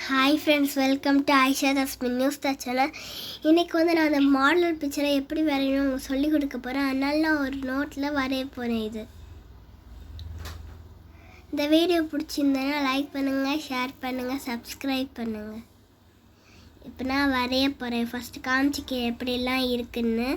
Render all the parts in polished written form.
Hi friends, welcome to Ayesha Tasmin news channel. இன்றைக்கி நான் அந்த மாடல் பிக்சரை எப்படி வரையணும் சொல்லி கொடுக்க போகிறேன். அதனால நான் ஒரு நோட்டில் வரைய போகிறேன். இந்த வீடியோ பிடிச்சிருந்தேன்னா லைக் பண்ணுங்கள், ஷேர் பண்ணுங்கள், சப்ஸ்கிரைப் பண்ணுங்கள். இப்போ நான் வரைய போகிறேன். ஃபஸ்ட்டு காமிச்சிக்க எப்படிலாம் இருக்குன்னு.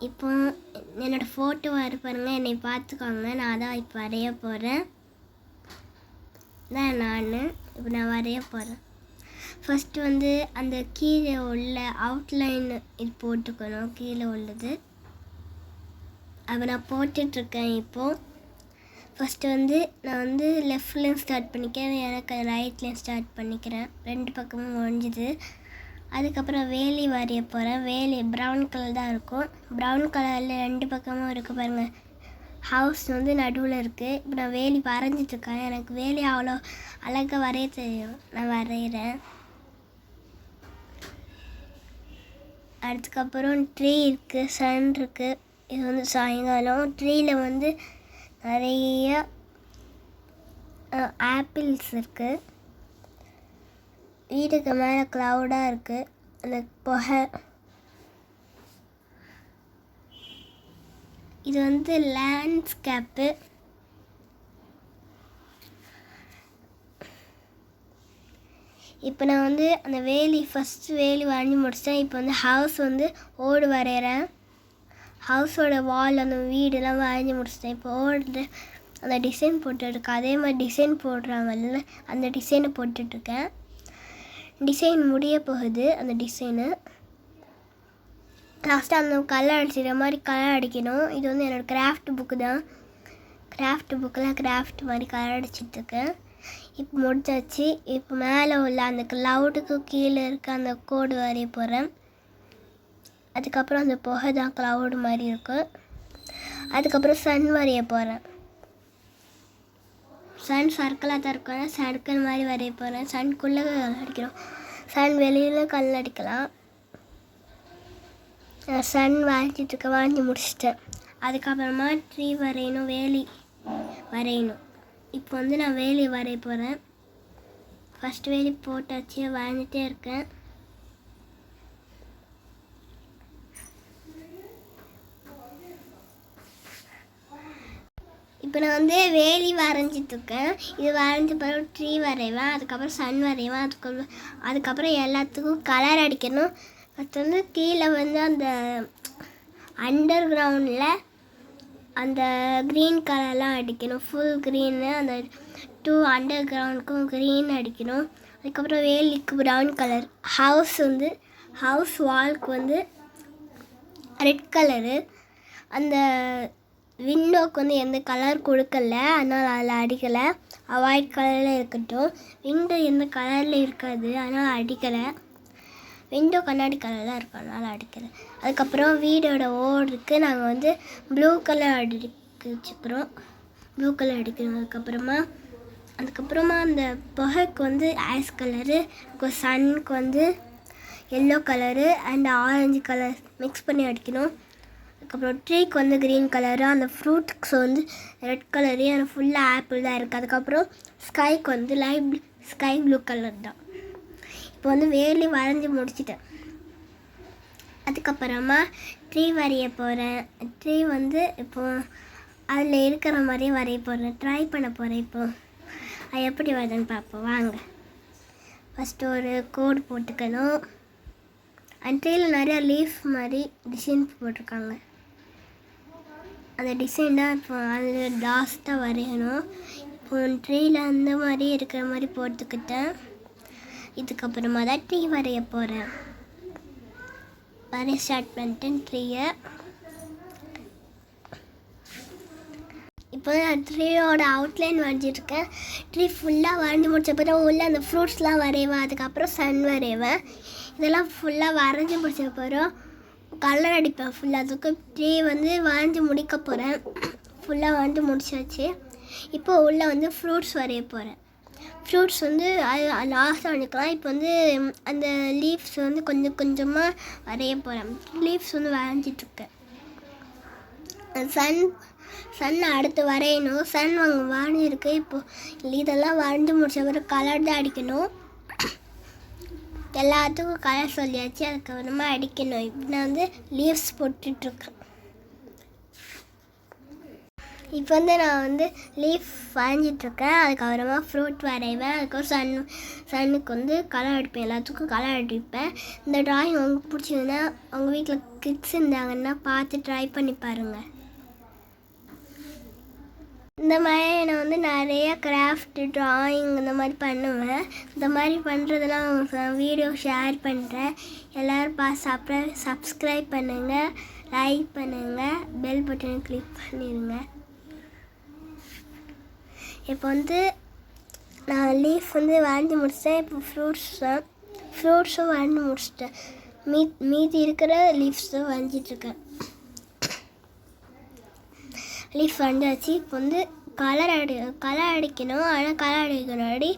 இப்போ என்னோடய ஃபோட்டோ வர பாருங்கள், என்னை பார்த்துக்கோங்க. நான் தான் இப்போ வரைய போகிறேன். இப்போ நான் வரைய போகிறேன். ஃபஸ்ட்டு அந்த கீழே உள்ள அவுட்லைன் இது போட்டுக்கணும். கீழே உள்ளது அப்போ நான் போட்டுட்ருக்கேன். இப்போது ஃபஸ்ட்டு நான் லெஃப்ட்லேயும் ஸ்டார்ட் பண்ணிக்கிறேன், எனக்கு ரைட்லேயும் ஸ்டார்ட் பண்ணிக்கிறேன். ரெண்டு பக்கமும் முடிஞ்சுது. அதுக்கப்புறம் வேலி வரைய போகிறேன். வேலி ப்ரௌன் கலர் தான் இருக்கும். ப்ரௌன் கலரில் ரெண்டு பக்கமும் இருக்குது பாருங்கள். ஹவுஸ் நடுவில் இருக்குது. இப்போ நான் வேலி வரைஞ்சிட்ருக்கேன். எனக்கு வேலி அவ்வளோ அழகாக வரைய தெரியும். நான் வரைகிறேன். அதுக்கப்புறம் ட்ரீ இருக்குது, சன் இருக்குது. இது சாயங்காலம். ட்ரீயில் நிறைய ஆப்பிள்ஸ் இருக்குது. வீட்டுக்கு மேலே க்ளவுடாக இருக்குது. அந்த புகை இது லேண்ட்ஸ்கேப்பு. இப்போ நான் அந்த ஃபஸ்ட்டு வேலி வரைஞ்சி முடிச்சிட்டேன். இப்போ ஹவுஸ் ஓடு வரைகிறேன். ஹவுஸோட வால் அந்த வீடெல்லாம் வரைஞ்சி முடிச்சிட்டேன். இப்போ ஓடு அந்த டிசைன் போட்டுட்ருக்கேன். அதே மாதிரி டிசைன் போடுறாங்கல்ல, அந்த டிசைனை போட்டுட்ருக்கேன். டிசைன் முடிய போகுது. அந்த டிசைனு லாஸ்ட்டாக அந்த கலர் அடிச்சிடுற மாதிரி கலர் அடிக்கணும். இது என்னோடய கிராஃப்ட் புக்கு தான். கிராஃப்ட் புக்கில் கிராஃப்ட் மாதிரி கலர் அடிச்சிட்ருக்கேன். இப்போ முடிச்சாச்சு. இப்போ மேலே உள்ள அந்த க்ளவுடுக்கு கீழே இருக்க அந்த கோடு வரைய போகிறேன். அதுக்கப்புறம் அந்த புகை தான் க்ளவுடு மாதிரி இருக்கும். அதுக்கப்புறம் சன் வரைய போகிறேன். சன் சர்க்கிளாக தான் இருக்கும். சர்க்கிள் மாதிரி வரைய போகிறேன். சன்குள்ளே கல் அடிக்கணும். சன் வெளியில் கல் அடிக்கலாம். சன் வரைஞ்சி முடிச்சிட்டேன். அதுக்கப்புறமா ட்ரீ வரையணும், வேலி வரையணும். இப்போ நான் வேலி வரைய போகிறேன். ஃபஸ்ட்டு வேலி போட்டாச்சு, வரைஞ்சிட்டே இருக்கேன். இப்போ நான் வேலி வரைஞ்சிட்ருக்கேன். இது வரைஞ்ச பிறகு ட்ரீ வரைவேன். அதுக்கப்புறம் சன் வரைவேன். அதுக்கப்புறம் எல்லாத்துக்கும் கலர் அடிக்கணும். அது கீழே அந்த அண்டர் கிரவுண்டில் அந்த க்ரீன் கலர்லாம் அடிக்கணும். Full green. அந்த 2 அண்டர் கிரவுண்டுக்கும் க்ரீன் அடிக்கணும். அதுக்கப்புறம் வேலிக்கு ப்ரௌன் கலர். ஹவுஸ் வால்க்கு ரெட் கலரு. அந்த விண்டோவுக்கு எந்த கலர் கொடுக்கல, அதனால் அதில் அடிக்கலை. ஒயிட் கலரில் இருக்கட்டும். விண்டோ எந்த கலரில் இருக்காது, அதனால் அடிக்கலை. விண்டோ கண்ணாடி கலரில் இருக்கும், அதனால் அடிக்கிறேன். அதுக்கப்புறம் வீடோட ஓடுக்கு நாங்கள் ப்ளூ கலர் அடிக்கிறோம். ப்ளூ கலர் அடிக்கிறோம். அதுக்கப்புறமா அந்த புகைக்கு ஐஸ் கலரு, சன்னுக்கு yellow colour and orange colour mix பண்ணி அடிக்கணும். அதுக்கப்புறம் ட்ரீக்கு க்ரீன் கலரு. அந்த ஃப்ரூட்ஸுக்கு ரெட் கலரு. அந்த ஃபுல்லாக ஆப்பிள் தான் இருக்குது. அதுக்கப்புறம் ஸ்கைக்கு லைட் ஸ்கை ப்ளூ கலர் தான். இப்போ வேலி வரைஞ்சி முடிச்சிட்டேன். அதுக்கப்புறமா ட்ரீ வரைய போகிறேன். ட்ரீ இப்போது அதில் இருக்கிற மாதிரியே வரைய போகிறேன். ட்ரை பண்ண போகிறேன். இப்போது அது எப்படி வருதுன்னு பார்ப்போம் வாங்க. ஃபஸ்ட்டு ஒரு கோடு போட்டுக்கணும். அந்த ட்ரீயில் நிறையா லீஃப் மாதிரி டிசைன் போட்டிருக்காங்க. அந்த டிசைன் தான் இப்போ அதில் லாஸ்ட்டாக வரையணும். இப்போ ட்ரீயில் அந்த மாதிரி இருக்கிற மாதிரி போட்டுக்கிட்டேன். இதுக்கப்புறமா தான் ட்ரீ வரைய போகிறேன். வரைய ஸ்டார்ட் பண்ணிட்டேன் ட்ரீயை. இப்போ நான் ட்ரீயோட அவுட்லைன் வரைஞ்சிருக்கேன். ட்ரீ ஃபுல்லாக வரைஞ்சி முடிச்ச பிறகு உள்ள அந்த ஃப்ரூட்ஸ்லாம் வரைவேன். அதுக்கப்புறம் சன் வரைவேன். இதெல்லாம் ஃபுல்லாக வரைஞ்சி முடிச்ச பிறகு கலர் அடிப்பேன் ஃபுல்லாக. அதுக்கு ட்ரீ வரைஞ்சி முடிக்க போகிறேன். ஃபுல்லாக வரைஞ்சி முடிச்சாச்சு. இப்போ உள்ளே ஃப்ரூட்ஸ் வரைய போகிறேன். ஃப்ரூட்ஸ் அது லாஸ்ட்டாக வரைக்கலாம். இப்போ அந்த லீவ்ஸ் கொஞ்சம் கொஞ்சமாக வரைய போகிறேன். லீவ்ஸ் வரைஞ்சிட்ருக்கேன். சன் அடுத்து வரையணும். சன் அங்கே வரைஞ்சிருக்கு. இப்போது இதெல்லாம் வரைஞ்சி முடிச்ச பிறகு கலர் தான் அடிக்கணும். எல்லாத்துக்கும் கலர் சொல்லியாச்சு. அதுக்கப்புறமா அடிக்கணும். இப்போ நான் வந்து லீவ்ஸ் போட்டுட்ருக்கேன். இப்போ வந்து நான் வந்து லீஃப் வரைஞ்சிட்ருக்கேன். அதுக்கப்புறமா ஃப்ரூட் வரைவேன். அதுக்கப்புறம் சன்னுக்கு வந்து கலர் அடிப்பேன். எல்லாத்துக்கும் கலர் அடிப்பேன். இந்த ட்ராயிங் உங்களுக்கு பிடிச்சிருந்தா உங்கள் வீட்டில் கிட்ஸ் இருந்தாங்கன்னா பார்த்து ட்ரை பண்ணி பாருங்கள். இந்த மாதிரி நான் வந்து நிறைய கிராஃப்ட் ட்ராயிங் இந்த மாதிரி பண்ணுவேன். இந்த மாதிரி பண்ணுறதெல்லாம் வீடியோ ஷேர் பண்ணுறேன். எல்லோரும் சப்ஸ்கிரைப் பண்ணுங்கள், லைக் பண்ணுங்கள், பெல் பட்டனை கிளிக் பண்ணிடுங்க. இப்போ வந்து நான் லீஃப் வந்து வரைஞ்சி முடிச்சிட்டேன். இப்போ ஃப்ரூட்ஸும் வரைஞ்சி முடிச்சிட்டேன். மீதி இருக்கிற லீஃப்ஸும் வரைஞ்சிட்ருக்கேன். லீஃப் வரைஞ்சாச்சு. இப்போ வந்து கலர் அடிக்கணும். ஆனால் கலர் அடிக்கிறபடி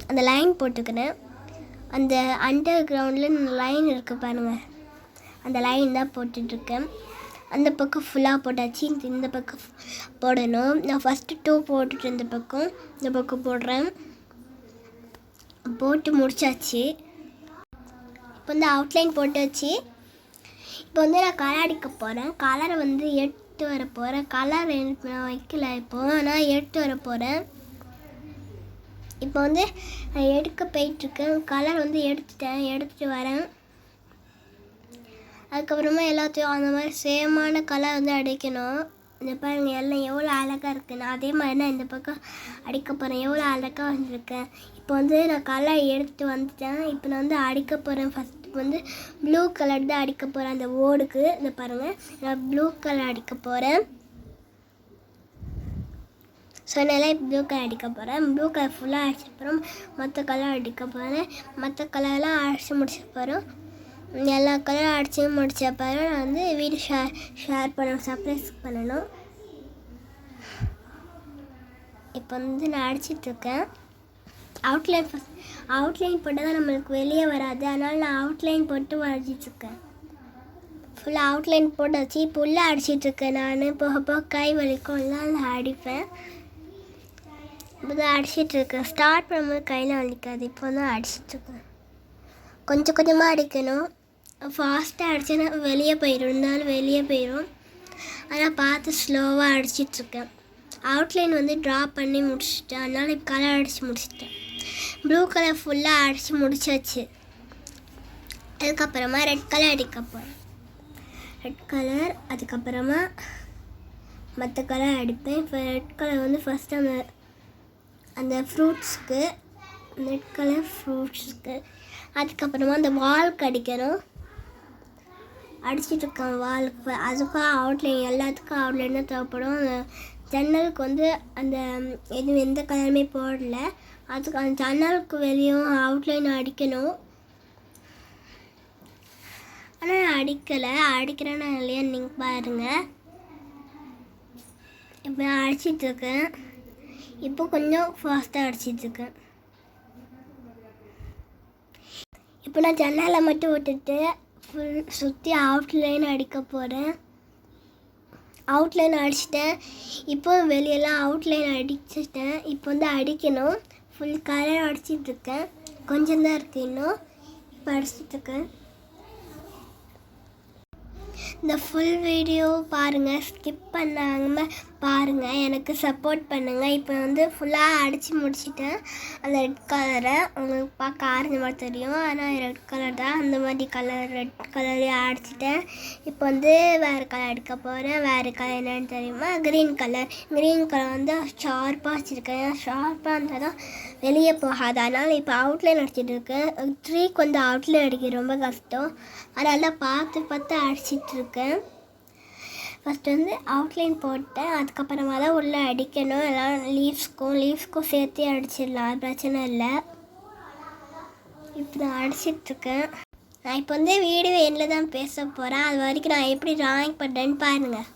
அந்த லைன் போட்டுக்கிறேன். அந்த அண்டர் கிரவுண்டில் லைன் இருக்குது பாருங்கள், அந்த லைன் தான் போட்டுட்ருக்கேன். அந்த பக்கம் ஃபுல்லாக போட்டாச்சு. இந்த பக்கம் போடணும். நான் ஃபஸ்ட்டு 2 போட்டுட்டு இந்த பக்கம் போடுறேன். போட்டு முடிச்சாச்சு. இப்போ வந்து அவுட்லைன் போட்டாச்சு. இப்போ வந்து நான் கலர் அடிக்க போகிறேன். கலரை வந்து எடுத்து வர போகிறேன். கலர் நான் வைக்கல, இப்போது நான் எடுத்து வர போகிறேன். இப்போ வந்து நான் எடுக்க போயிட்டுருக்கேன். கலர் வந்து எடுத்துகிட்டு வரேன். அதுக்கப்புறமா எல்லாத்தையும் அந்த மாதிரி சேமான கலர் வந்து அடிக்கணும். இந்த பாருங்கள் எல்லாம் எவ்வளோ அழகாக இருக்குன்னு. அதே மாதிரி நான் இந்த பக்கம் அடிக்க போகிறேன். எவ்வளோ அழகாக வந்துருக்கேன். இப்போ வந்து நான் கலர் எடுத்துகிட்டு வந்துட்டேன். இப்போ நான் வந்து அடிக்க போகிறேன். ஃபஸ்ட்டு வந்து ப்ளூ கலர் தான் அடிக்க போகிறேன் அந்த ஓடுக்கு. இந்த பாருங்கள், நான் ப்ளூ கலர் அடிக்க போகிறேன். சொன்னால ப்ளூ கலர் அடிக்க போகிறேன். ப்ளூ கலர் ஃபுல்லாக அடிச்ச அப்புறம் மற்ற கலர் அடிக்க போகிறேன். மற்ற கலர்லாம் அடித்து முடிச்ச அப்புறம் எல்லா கலரும் அடித்து முடிச்ச அப்புறம் நான் வந்து வீடியோ ஷேர் பண்ணணும், சர்ப்ரைஸ் பண்ணணும். இப்போ வந்து நான் அடிச்சிட்ருக்கேன். அவுட்லைன் போட்டால் தான் நம்மளுக்கு வெளியே வராது. அதனால் நான் அவுட்லைன் போட்டு வரைஞ்சிட்ருக்கேன். ஃபுல்லாக அவுட்லைன் போட்டாச்சு. இப்போ உள்ளே அடிச்சிட்ருக்கேன். நான் போக கை வலிக்கும் எல்லாம் நான் அடிப்பேன். இப்போ தான் அடிச்சிட்ருக்கேன். ஸ்டார்ட் பண்ணும்போது கையில் வலிக்காது. இப்போ தான் அடிச்சிட்ருக்கேன். கொஞ்சம் கொஞ்சமாக அடிக்கணும். ஃபாஸ்ட்டாக அடித்தேன்னா வெளியே போயிடும். ஆனால் பார்த்து ஸ்லோவாக அடிச்சிட்ருக்கேன். அவுட்லைன் வந்து ட்ரா பண்ணி முடிச்சிட்டேன். அதனால் இப்போ கலர் அடித்து முடிச்சிட்டேன். ப்ளூ கலர் ஃபுல்லாக அடித்து முடிச்சாச்சு. அதுக்கப்புறமா ரெட் கலர் அடிக்க போகிறேன். ரெட் கலர் அதுக்கப்புறமா மற்ற கலர் அடிப்பேன். இப்போ ரெட் கலர் வந்து ஃபஸ்ட்டு அந்த ஃப்ரூட்ஸ்க்கு, ரெட் கலர் ஃப்ரூட்ஸ்க்கு. அதுக்கப்புறமா அந்த வால்க்கு அடிக்கணும். அடிச்சிட்ருக்கேன் வால்க்கு. அதுக்கும் அவுட்லைன், எல்லாத்துக்கும் அவுட்லைன் தான் தேவைப்படும். ஜன்னலுக்கு வந்து எந்த கலருமே போடல. அதுக்கு அந்த ஜன்னலுக்கு வெளியும் அவுட்லைன் அடிக்கணும். ஆனால் நான் அடிக்கிறேன்னா இல்லையா நீங்கள் பாருங்கள். இப்போ நான் அடிச்சிட்ருக்கேன். இப்போ கொஞ்சம் ஃபாஸ்ட்டாக அடிச்சிட்ருக்கேன். இப்போ நான் ஜன்னலை மட்டும் விட்டுட்டு சுற்றி அவுட்லைன் அடிக்க போகிறேன். அவுட்லைன் அடிச்சிட்டேன். இப்போ வெளியெல்லாம் அவுட்லைன் அடிச்சிட்டேன். இப்போ வந்து அடிக்கணும். ஃபுல் கலர் அடிச்சிட்ருக்கேன். கொஞ்சம் தான் இருக்குது இன்னும். இப்போ அடிச்சிட்ருக்கேன். இந்த ஃபுல் வீடியோ பாருங்கள், ஸ்கிப் பண்ணாமல் பாருங்கள், எனக்கு சப்போர்ட் பண்ணுங்கள். இப்போ வந்து ஃபுல்லாக அடித்து முடிச்சிட்டேன். அந்த ரெட் கலரை உங்களுக்கு பார்க்க ஆரஞ்சு மாதிரி தெரியும், ஆனால் ரெட் கலர் தான். அந்த மாதிரி ரெட் கலரே அடிச்சிட்டேன். இப்போ வந்து வேறு கலர் அடிக்க போகிறேன். வேறு கலர் என்னென்னு தெரியுமா? க்ரீன் கலர் வந்து ஷார்ப்பாக வச்சுருக்கேன். ஷார்ப்பாக இருந்தால் தான் வெளியே போகாது. அதனால் இப்போ அவுட்லைன் அடிச்சிட்டு இருக்கேன். ட்ரீக்கு வந்து அவுட்லைன் அடிக்க ரொம்ப கஷ்டம். அதனால் பார்த்து அடிச்சிட்ருக்கேன். ஃபஸ்ட்டு வந்து அவுட்லைன் போட்டேன். அதுக்கப்புறமா தான் உள்ளே அடிக்கணும். எல்லாம் லீவ்ஸ்க்கும் சேர்த்து அடிச்சிடலாம், பிரச்சனை இல்லை. இப்போ நான் அடிச்சிட்ருக்கேன். நான் இப்போ வந்து வீடியோ எண்ணில் தான் பேச போகிறேன். அது வரைக்கும் நான் எப்படி ட்ராயிங் பண்ணுறேன்னு பாருங்கள்.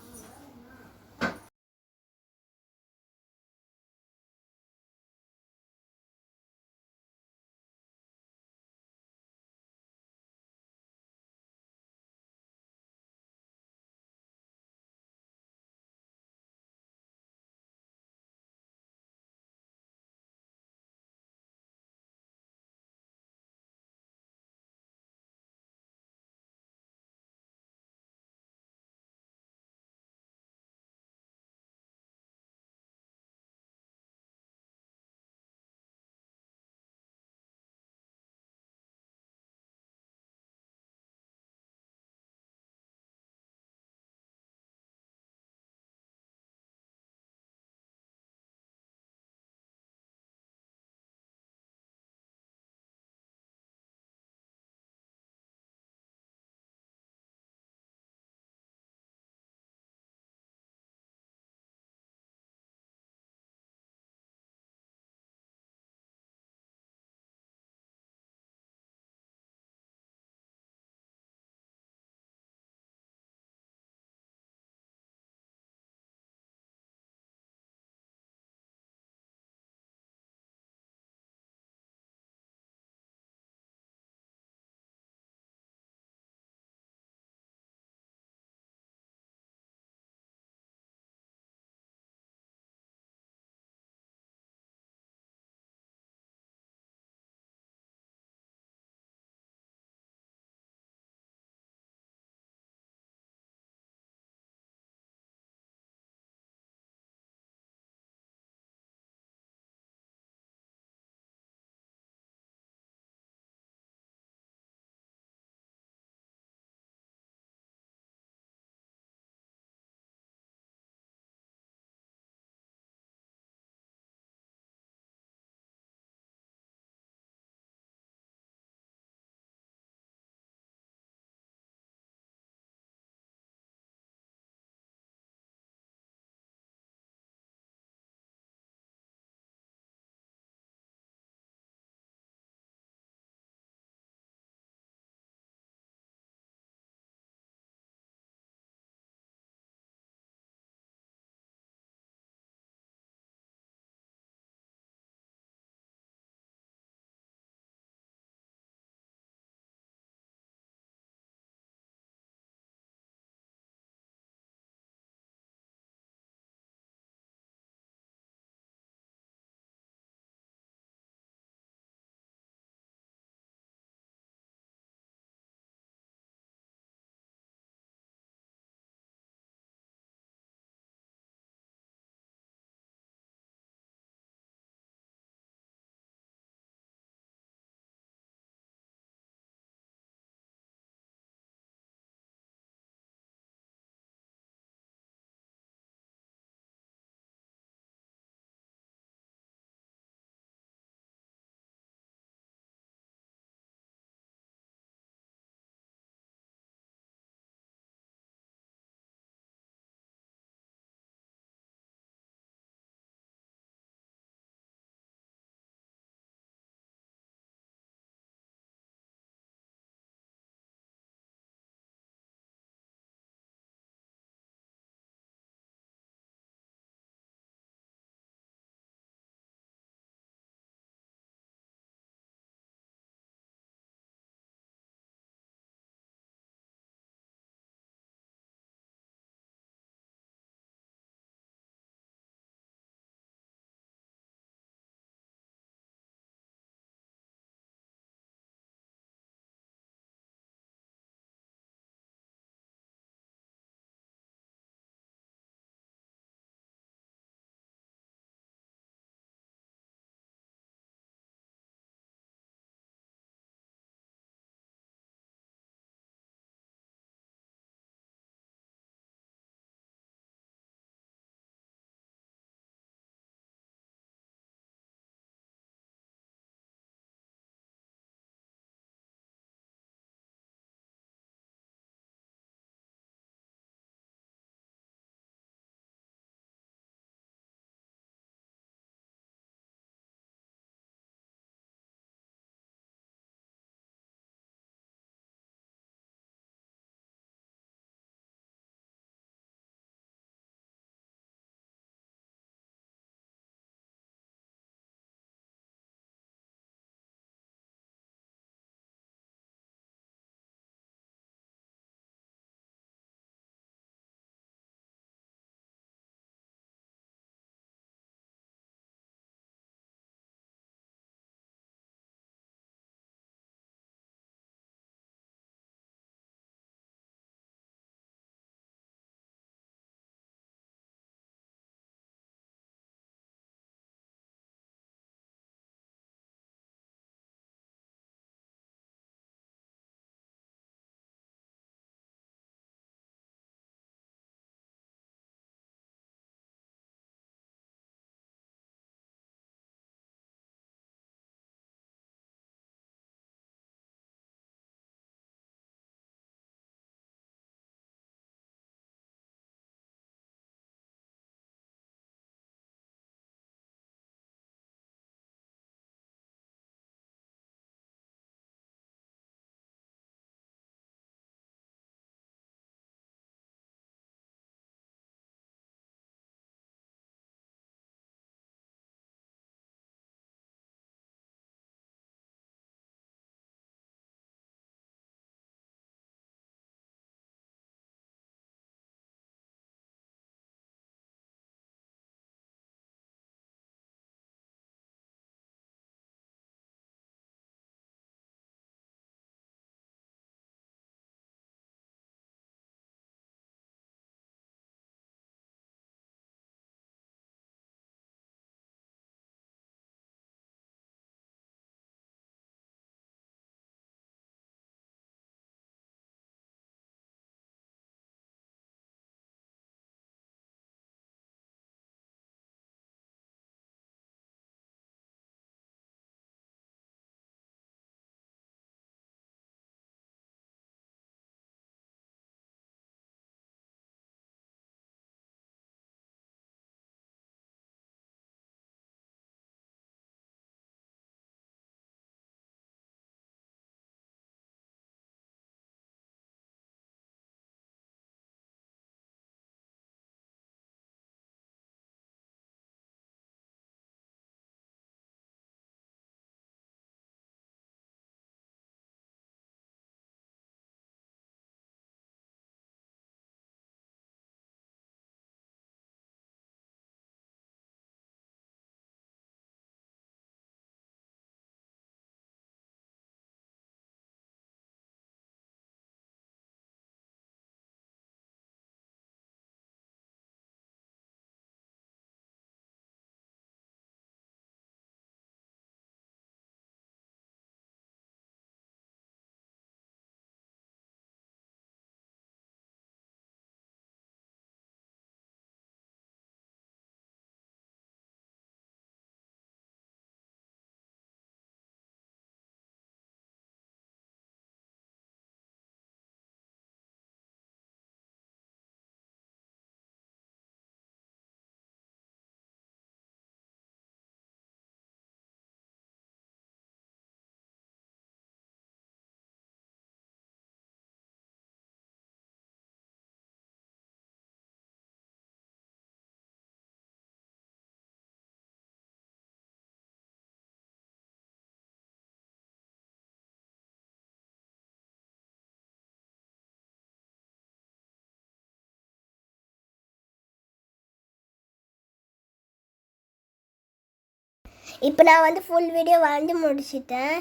இப்போ நான் வந்து ஃபுல் வீடியோ வரைஞ்சி முடிச்சிட்டேன்.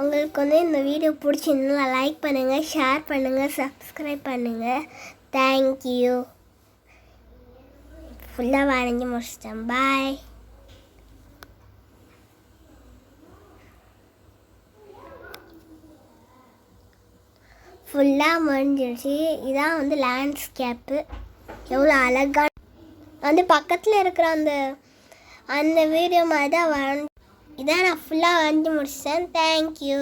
உங்களுக்கு வந்து இந்த வீடியோ பிடிச்சிருந்தா லைக் பண்ணுங்கள், ஷேர் பண்ணுங்கள், சப்ஸ்கிரைப் பண்ணுங்கள். தேங்க்யூ. ஃபுல்லாக வரைஞ்சி முடிச்சிட்டேன். பாய். ஃபுல்லாக முடிஞ்சிடுச்சு. இதான் வந்து லேண்ட்ஸ்கேப்பு. எவ்வளோ அழகாக வந்து பக்கத்தில் இருக்கிற அந்த வீடியோ மாதிரி தான் இதான் நான் ஃபுல்லாக வரைஞ்சி முடிச்சிட்டேன். தேங்க்யூ.